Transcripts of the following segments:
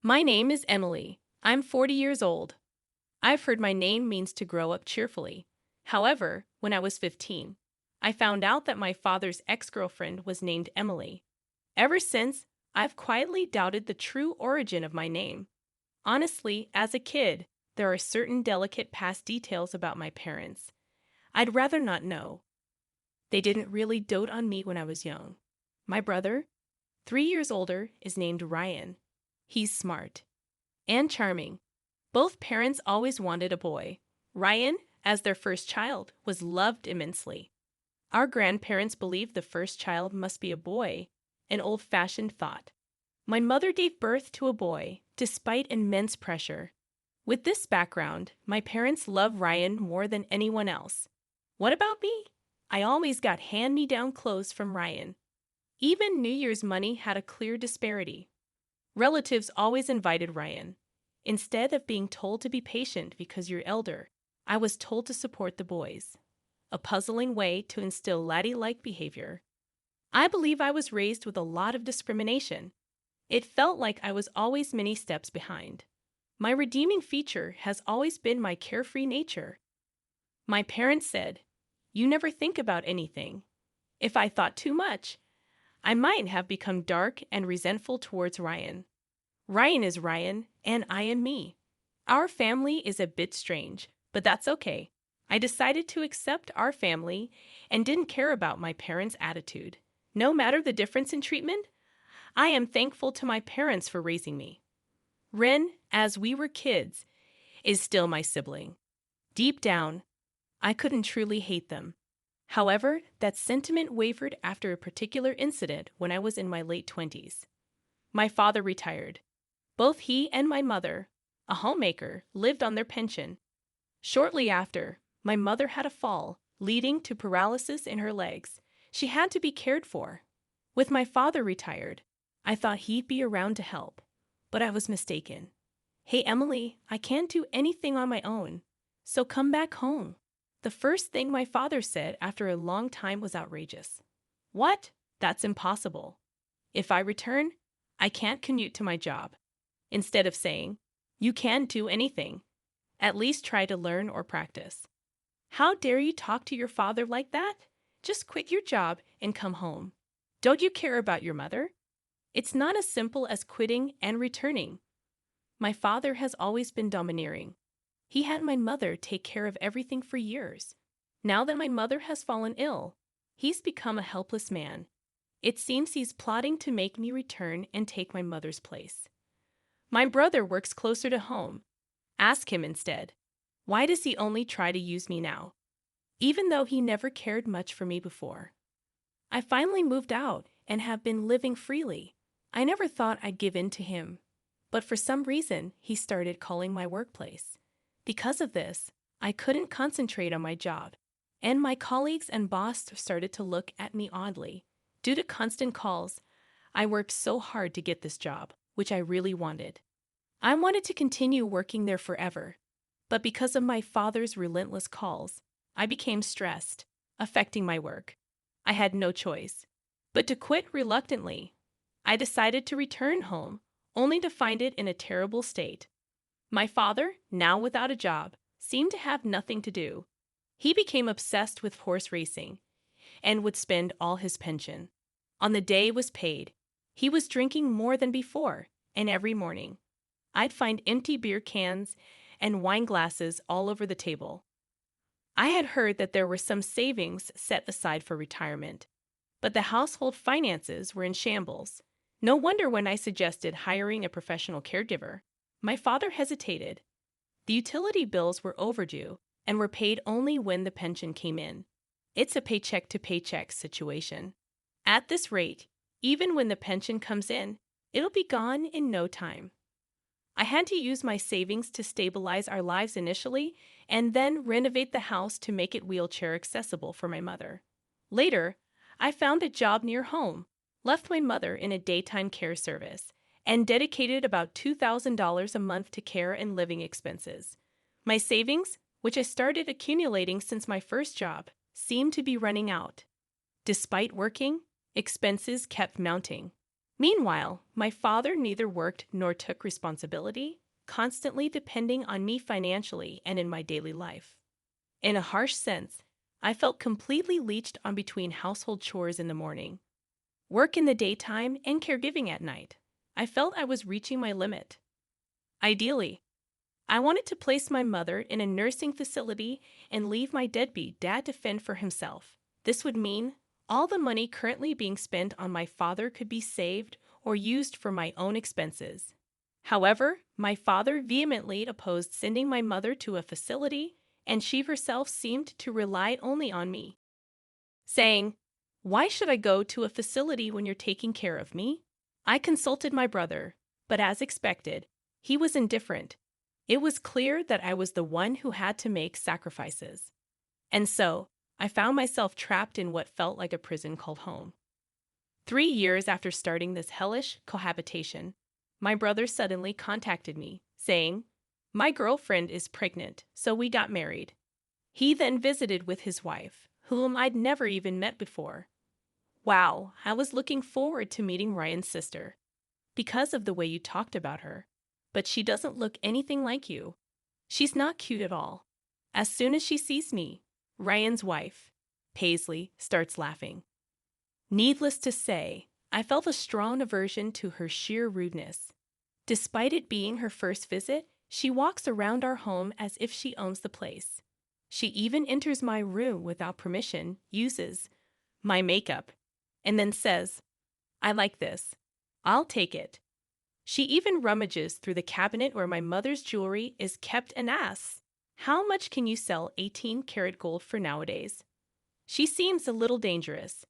My name is Emily. I'm 40 years old. I've heard my name means to grow up cheerfully. However, when I was 15, I found out that my father's ex-girlfriend was named Emily. Ever since, I've quietly doubted the true origin of my name. Honestly, as a kid, there are certain delicate past details about my parents I'd rather not know. They didn't really dote on me when I was young. My brother, 3 years older, is named Ryan. He's smart and charming. Both parents always wanted a boy. Ryan, as their first child, was loved immensely. Our grandparents believed the first child must be a boy, an old-fashioned thought. My mother gave birth to a boy, despite immense pressure. With this background, my parents love Ryan more than anyone else. What about me? I always got hand-me-down clothes from Ryan. Even New Year's money had a clear disparity. Relatives always invited Ryan. Instead of being told to be patient because you're elder, I was told to support the boys. A puzzling way to instill laddie-like behavior. I believe I was raised with a lot of discrimination. It felt like I was always many steps behind. My redeeming feature has always been my carefree nature. My parents said, "You never think about anything." If I thought too much, I might have become dark and resentful towards Ryan. Ryan is Ryan, and I am me. Our family is a bit strange, but that's okay. I decided to accept our family and didn't care about my parents' attitude. No matter the difference in treatment, I am thankful to my parents for raising me. Ren, as we were kids, is still my sibling. Deep down, I couldn't truly hate them. However, that sentiment wavered after a particular incident when I was in my late 20s. My father retired. Both he and my mother, a homemaker, lived on their pension. Shortly after, my mother had a fall, leading to paralysis in her legs. She had to be cared for. With my father retired, I thought he'd be around to help, but I was mistaken. "Hey, Emily, I can't do anything on my own, so come back home." The first thing my father said after a long time was outrageous. "What? That's impossible. If I return, I can't commute to my job." Instead of saying, "You can't do anything. At least try to learn or practice." How dare you talk to your father like that? Just quit your job and come home. Don't you care about your mother? It's not as simple as quitting and returning. My father has always been domineering. He had my mother take care of everything for years. Now that my mother has fallen ill, he's become a helpless man. It seems he's plotting to make me return and take my mother's place. My brother works closer to home. Ask him instead. Why does he only try to use me now? Even though he never cared much for me before. I finally moved out and have been living freely. I never thought I'd give in to him. But for some reason, he started calling my workplace. Because of this, I couldn't concentrate on my job, and my colleagues and boss started to look at me oddly. Due to constant calls, I worked so hard to get this job, which I really wanted. I wanted to continue working there forever, but because of my father's relentless calls, I became stressed, affecting my work. I had no choice but to quit reluctantly. I decided to return home, only to find it in a terrible state. My father, now without a job, seemed to have nothing to do. He became obsessed with horse racing and would spend all his pension. On the day it was paid, he was drinking more than before, and every morning, I'd find empty beer cans and wine glasses all over the table. I had heard that there were some savings set aside for retirement, but the household finances were in shambles. No wonder when I suggested hiring a professional caregiver, my father hesitated. The utility bills were overdue and were paid only when the pension came in. It's a paycheck-to-paycheck situation. At this rate, even when the pension comes in, it'll be gone in no time. I had to use my savings to stabilize our lives initially and then renovate the house to make it wheelchair accessible for my mother. Later, I found a job near home, left my mother in a daytime care service, and dedicated about $2,000 a month to care and living expenses. My savings, which I started accumulating since my first job, seemed to be running out. Despite working, expenses kept mounting. Meanwhile, my father neither worked nor took responsibility, constantly depending on me financially and in my daily life. In a harsh sense, I felt completely leeched on between household chores in the morning, work in the daytime, and caregiving at night. I felt I was reaching my limit. Ideally, I wanted to place my mother in a nursing facility and leave my deadbeat dad to fend for himself. This would mean all the money currently being spent on my father could be saved or used for my own expenses. However, my father vehemently opposed sending my mother to a facility, and she herself seemed to rely only on me, saying, "Why should I go to a facility when you're taking care of me?" I consulted my brother, but as expected, he was indifferent. It was clear that I was the one who had to make sacrifices. And so, I found myself trapped in what felt like a prison called home. 3 years after starting this hellish cohabitation, my brother suddenly contacted me, saying, "My girlfriend is pregnant, so we got married." He then visited with his wife, whom I'd never even met before. Wow, I was looking forward to meeting Ryan's sister, because of the way you talked about her. But she doesn't look anything like you. She's not cute at all. As soon as she sees me, Ryan's wife, Paisley, starts laughing. Needless to say, I felt a strong aversion to her sheer rudeness. Despite it being her first visit, she walks around our home as if she owns the place. She even enters my room without permission, uses my makeup, and then says, "I like this. I'll take it." She even rummages through the cabinet where my mother's jewelry is kept and asks, "How much can you sell 18-karat gold for nowadays?" She seems a little dangerous.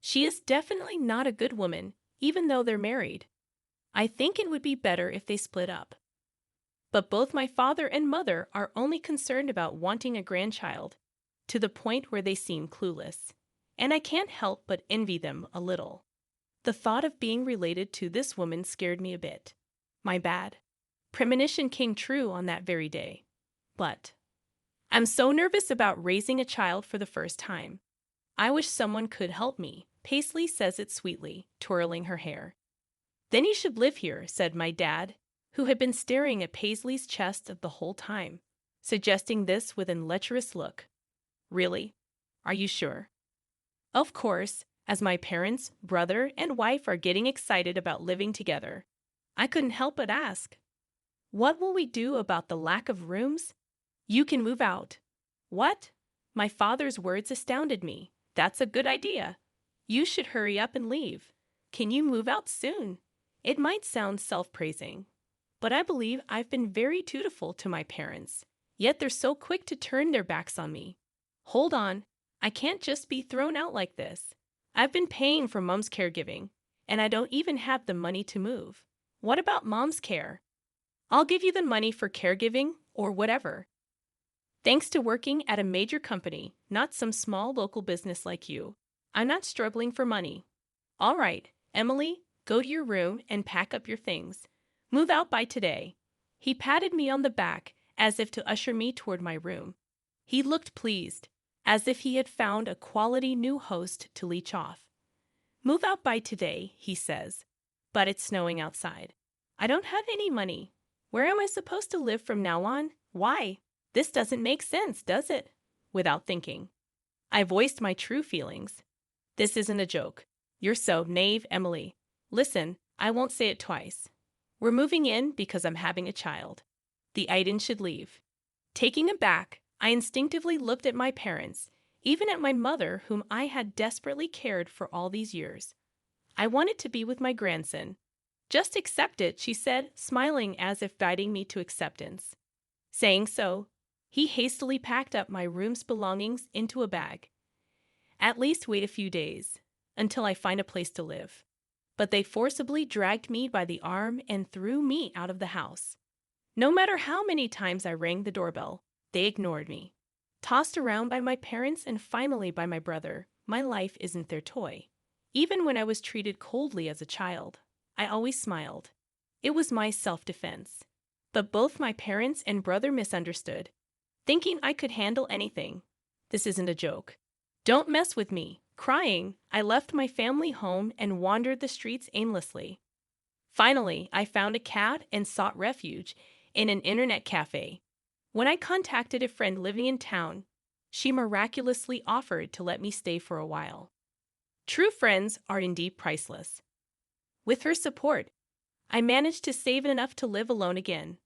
She is definitely not a good woman, even though they're married. I think it would be better if they split up. But both my father and mother are only concerned about wanting a grandchild, to the point where they seem clueless. And I can't help but envy them a little. The thought of being related to this woman scared me a bit. My bad. Premonition came true on that very day. But I'm so nervous about raising a child for the first time. I wish someone could help me. Paisley says it sweetly, twirling her hair. "Then you should live here," said my dad, who had been staring at Paisley's chest the whole time, suggesting this with an lecherous look. "Really? Are you sure?" Of course, as my parents, brother, and wife are getting excited about living together, I couldn't help but ask, "What will we do about the lack of rooms?" "You can move out." "What?" My father's words astounded me. "That's a good idea. You should hurry up and leave. Can you move out soon?" It might sound self-praising, but I believe I've been very dutiful to my parents, yet they're so quick to turn their backs on me. Hold on, I can't just be thrown out like this. I've been paying for Mom's caregiving, and I don't even have the money to move. What about Mom's care? "I'll give you the money for caregiving or whatever. Thanks to working at a major company, not some small local business like you, I'm not struggling for money." "All right, Emily, go to your room and pack up your things. Move out by today." He patted me on the back as if to usher me toward my room. He looked pleased, as if he had found a quality new host to leech off. "Move out by today," he says, "but it's snowing outside. I don't have any money. Where am I supposed to live from now on? Why? This doesn't make sense, does it?" Without thinking, I voiced my true feelings. "This isn't a joke. You're so naive, Emily. Listen, I won't say it twice. We're moving in because I'm having a child. The Aiden should leave." Taken aback, I instinctively looked at my parents, even at my mother, whom I had desperately cared for all these years. I wanted to be with my grandson. "Just accept it," she said, smiling as if guiding me to acceptance. Saying so, he hastily packed up my room's belongings into a bag. "At least wait a few days, until I find a place to live." But they forcibly dragged me by the arm and threw me out of the house. No matter how many times I rang the doorbell, they ignored me. Tossed around by my parents and finally by my brother, my life isn't their toy. Even when I was treated coldly as a child, I always smiled. It was my self-defense. But both my parents and brother misunderstood, thinking I could handle anything. "This isn't a joke. Don't mess with me. Crying, I left my family home and wandered the streets aimlessly. Finally, I found a cab and sought refuge in an internet cafe. When I contacted a friend living in town, she miraculously offered to let me stay for a while. True friends are indeed priceless. With her support, I managed to save enough to live alone again.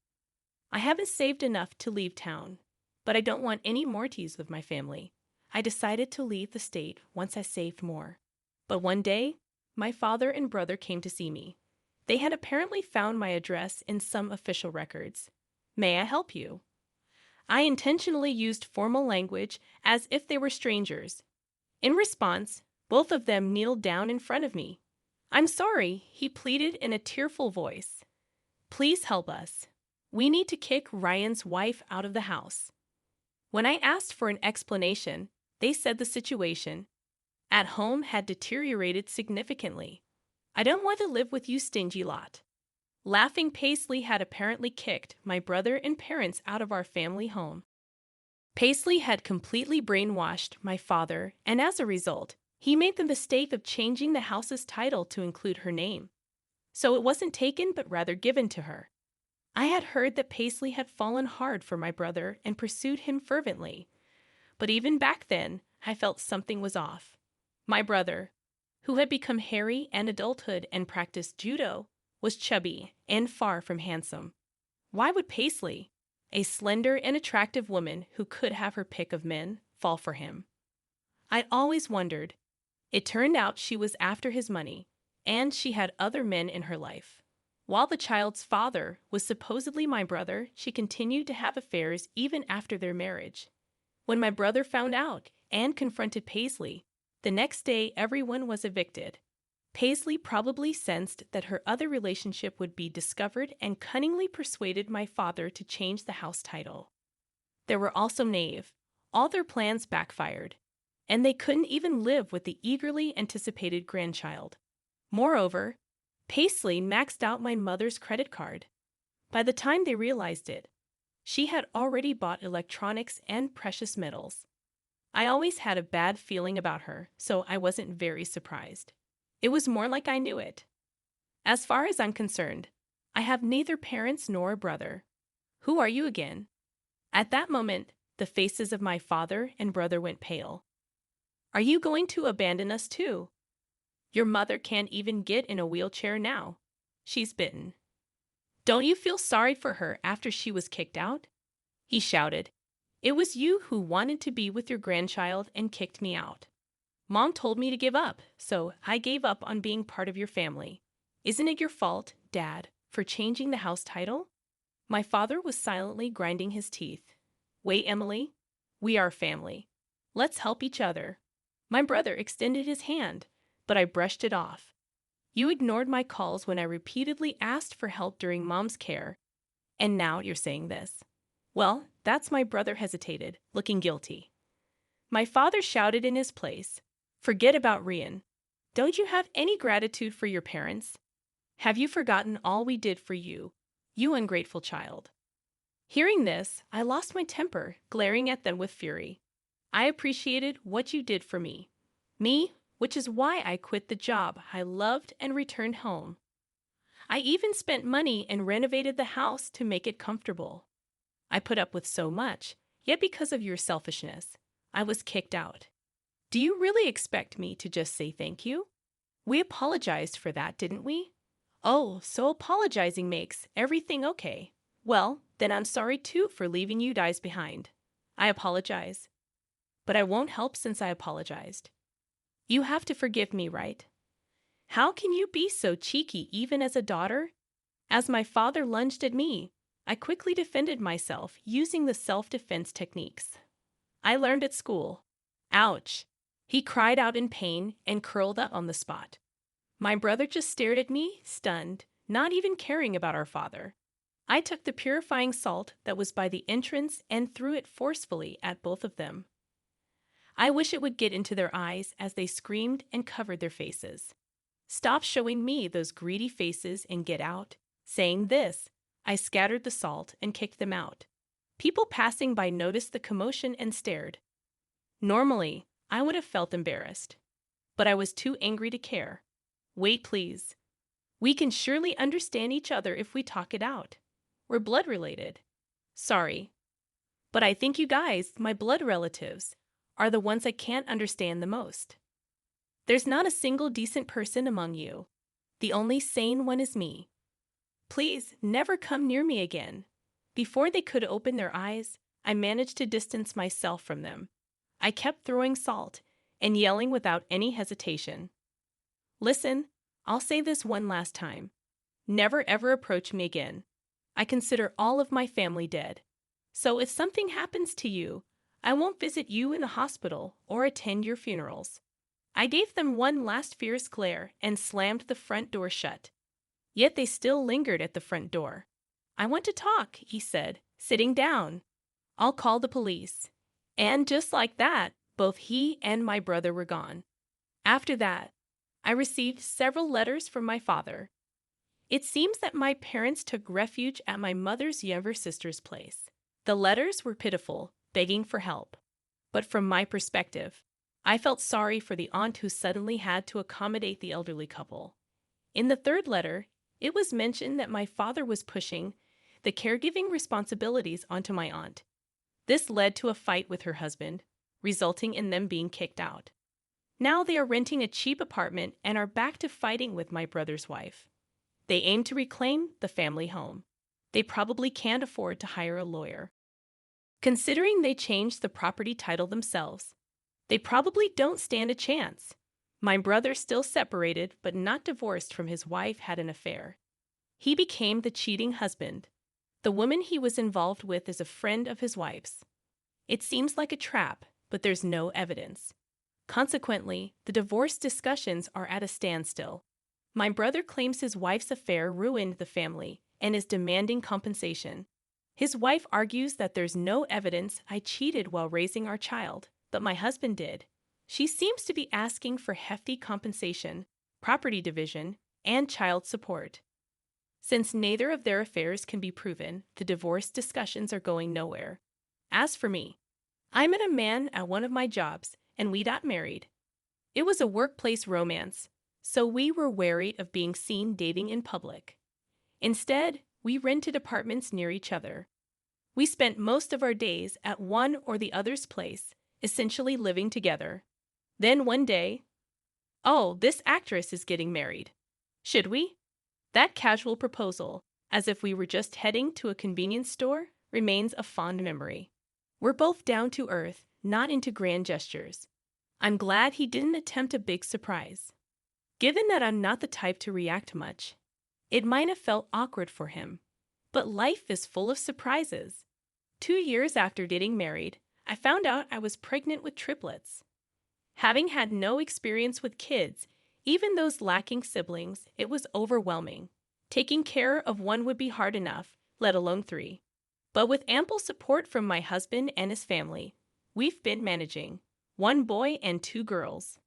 I haven't saved enough to leave town, but I don't want any more teas with my family. I decided to leave the state once I saved more. But one day, my father and brother came to see me. They had apparently found my address in some official records. May I help you? I intentionally used formal language as if they were strangers. In response, both of them kneeled down in front of me. I'm sorry, he pleaded in a tearful voice. Please help us. We need to kick Ryan's wife out of the house. When I asked for an explanation, they said the situation at home had deteriorated significantly. I don't want to live with you stingy lot. Laughing, Paisley had apparently kicked my brother and parents out of our family home. Paisley had completely brainwashed my father, and as a result, he made the mistake of changing the house's title to include her name. So it wasn't taken but rather given to her. I had heard that Paisley had fallen hard for my brother and pursued him fervently. But even back then, I felt something was off. My brother, who had become hairy in adulthood and practiced judo, was chubby and far from handsome. Why would Paisley, a slender and attractive woman who could have her pick of men, fall for him? I'd always wondered. It turned out she was after his money, and she had other men in her life. While the child's father was supposedly my brother, she continued to have affairs even after their marriage. When my brother found out and confronted Paisley, the next day everyone was evicted. Paisley probably sensed that her other relationship would be discovered and cunningly persuaded my father to change the house title. They were also naive. All their plans backfired, and they couldn't even live with the eagerly anticipated grandchild. Moreover, Paisley maxed out my mother's credit card. By the time they realized it, she had already bought electronics and precious metals. I always had a bad feeling about her, so I wasn't very surprised. It was more like I knew it. As far as I'm concerned, I have neither parents nor a brother. Who are you again? At that moment, the faces of my father and brother went pale. Are you going to abandon us too? Your mother can't even get in a wheelchair now. She's bitten. Don't you feel sorry for her after she was kicked out? He shouted. It was you who wanted to be with your grandchild and kicked me out. Mom told me to give up, so I gave up on being part of your family. Isn't it your fault, Dad, for changing the house title? My father was silently grinding his teeth. Wait, Emily. We are family. Let's help each other. My brother extended his hand, but I brushed it off. You ignored my calls when I repeatedly asked for help during Mom's care, and now you're saying this. Well, that's my brother hesitated, looking guilty. My father shouted in his place. Forget about Rian. Don't you have any gratitude for your parents? Have you forgotten all we did for you, you ungrateful child? Hearing this, I lost my temper, glaring at them with fury. I appreciated what you did for me. Me, which is why I quit the job I loved and returned home. I even spent money and renovated the house to make it comfortable. I put up with so much, yet because of your selfishness, I was kicked out. Do you really expect me to just say thank you? We apologized for that, didn't we? Oh, so apologizing makes everything okay. Well, then I'm sorry too for leaving you guys behind. I apologize. But I won't help since I apologized. You have to forgive me, right? How can you be so cheeky even as a daughter? As my father lunged at me, I quickly defended myself using the self-defense techniques I learned at school. Ouch! He cried out in pain and curled up on the spot. My brother just stared at me, stunned, not even caring about our father. I took the purifying salt that was by the entrance and threw it forcefully at both of them. I wish it would get into their eyes as they screamed and covered their faces. Stop showing me those greedy faces and get out. Saying this, I scattered the salt and kicked them out. People passing by noticed the commotion and stared. Normally, I would have felt embarrassed. but I was too angry to care. Wait, please. We can surely understand each other if we talk it out. We're blood related. Sorry, but I think you guys, my blood relatives, are the ones I can't understand the most. There's not a single decent person among you. The only sane one is me. Please never come near me again. Before they could open their eyes, I managed to distance myself from them. I kept throwing salt and yelling without any hesitation. Listen, I'll say this one last time. Never ever approach me again. I consider all of my family dead. So if something happens to you, I won't visit you in the hospital or attend your funerals. I gave them one last fierce glare and slammed the front door shut. Yet they still lingered at the front door. I want to talk, he said, sitting down. I'll call the police. And just like that, both he and my brother were gone. After that, I received several letters from my father. It seems that my parents took refuge at my mother's younger sister's place. The letters were pitiful, begging for help. But from my perspective, I felt sorry for the aunt who suddenly had to accommodate the elderly couple. In the third letter, it was mentioned that my father was pushing the caregiving responsibilities onto my aunt. This led to a fight with her husband, resulting in them being kicked out. Now they are renting a cheap apartment and are back to fighting with my brother's wife. They aim to reclaim the family home. They probably can't afford to hire a lawyer. Considering they changed the property title themselves, they probably don't stand a chance. My brother, still separated but not divorced from his wife, had an affair. He became the cheating husband. The woman he was involved with is a friend of his wife's. It seems like a trap, but there's no evidence. Consequently, the divorce discussions are at a standstill. My brother claims his wife's affair ruined the family and is demanding compensation. His wife argues that there's no evidence I cheated while raising our child, but my husband did. She seems to be asking for hefty compensation, property division, and child support. Since neither of their affairs can be proven, the divorce discussions are going nowhere. As for me, I met a man at one of my jobs, and we got married. It was a workplace romance, so we were wary of being seen dating in public. Instead, we rented apartments near each other. We spent most of our days at one or the other's place, essentially living together. Then one day, oh, this actress is getting married. Should we? That casual proposal, as if we were just heading to a convenience store, remains a fond memory. We're both down to earth, not into grand gestures. I'm glad he didn't attempt a big surprise. Given that I'm not the type to react much, it might have felt awkward for him. But life is full of surprises. 2 years after getting married, I found out I was pregnant with triplets. Having had no experience with kids, even those lacking siblings, it was overwhelming. Taking care of one would be hard enough, let alone 3. But with ample support from my husband and his family, we've been managing 1 boy and 2 girls.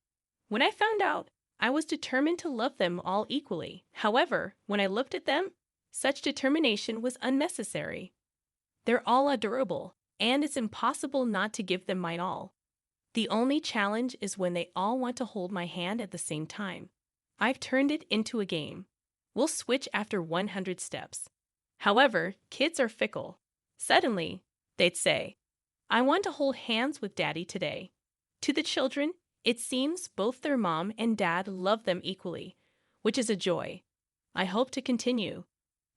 When I found out, I was determined to love them all equally. However, when I looked at them, such determination was unnecessary. They're all adorable, and it's impossible not to give them mine all. The only challenge is when they all want to hold my hand at the same time. I've turned it into a game. We'll switch after 100 steps. However, kids are fickle. Suddenly, they'd say, I want to hold hands with Daddy today. To the children, it seems both their mom and dad love them equally, which is a joy. I hope to continue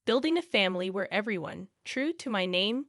building a family where everyone, true to my name,